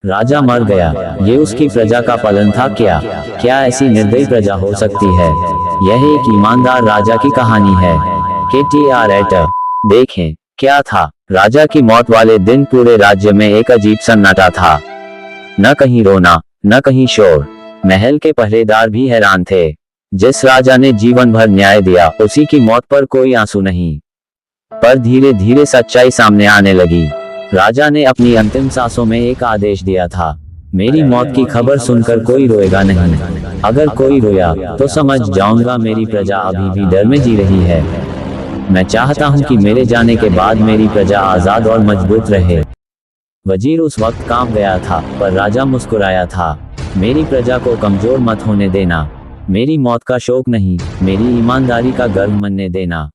राजा मर गया। ये उसकी प्रजा का पालन था क्या? क्या ऐसी निर्दयी प्रजा हो सकती है? यह एक ईमानदार राजा की कहानी है। KTR एटर। देखें क्या था। राजा की मौत वाले दिन पूरे राज्य में एक अजीब सन्नाटा था। न कहीं रोना, न कहीं शोर। महल के पहरेदार भी हैरान थे। जिस राजा ने जीवन भर न्याय दिया, उसी की मौत पर कोई आंसू नहीं। पर धीरे धीरे सच्चाई सामने आने लगी। राजा ने अपनी अंतिम सांसों में एक आदेश दिया था, मेरी मौत की खबर सुनकर कोई रोएगा नहीं। अगर कोई रोया तो समझ जाऊंगा मेरी प्रजा अभी भी डर में जी रही है। मैं चाहता हूं कि मेरे जाने के बाद मेरी प्रजा आजाद और मजबूत रहे। वजीर उस वक्त कांप गया था, पर राजा मुस्कुराया था। मेरी प्रजा को कमजोर मत होने देना। मेरी मौत का शोक नहीं, मेरी ईमानदारी का गर्व मनने देना।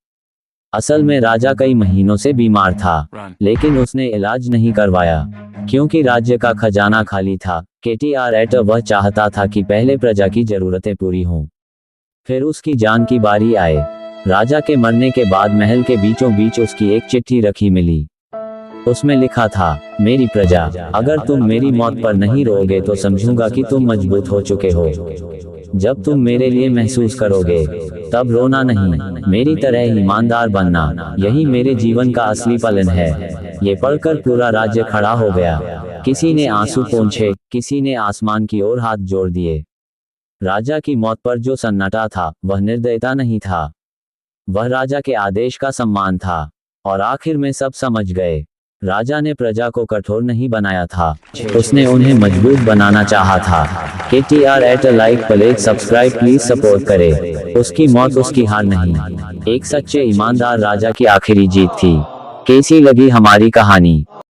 असल में राजा कई महीनों से बीमार था, लेकिन उसने इलाज नहीं करवाया, क्योंकि राज्य का खजाना खाली था। KTR एटर वह चाहता था कि पहले प्रजा की जरूरतें पूरी हों, फिर उसकी जान की बारी आए। राजा के मरने के बाद महल के बीचों बीच उसकी एक चिट्ठी रखी मिली। उसमें लिखा था, मेरी प्रजा, अगर तुम मेरी मौत पर नहीं रोओगे तो समझूंगा कि तुम मजबूत हो चुके हो। जब तुम मेरे लिए महसूस करोगे, तब रोना नहीं, मेरी तरह ईमानदार बनना। यही मेरे जीवन का असली पालन है। ये पढ़कर पूरा राज्य खड़ा हो गया। किसी ने आंसू पोंछे, किसी ने आसमान की ओर हाथ जोड़ दिए। राजा की मौत पर जो सन्नाटा था, वह निर्दयता नहीं था, वह राजा के आदेश का सम्मान था। और आखिर में सब समझ गए। राजा ने प्रजा को कठोर नहीं बनाया था, उसने उन्हें मजबूत बनाना चाहा था। KTR एटर like please subscribe please support करे। उसकी मौत उसकी हार नहीं, एक सच्चे ईमानदार राजा की आखिरी जीत थी। कैसी लगी हमारी कहानी?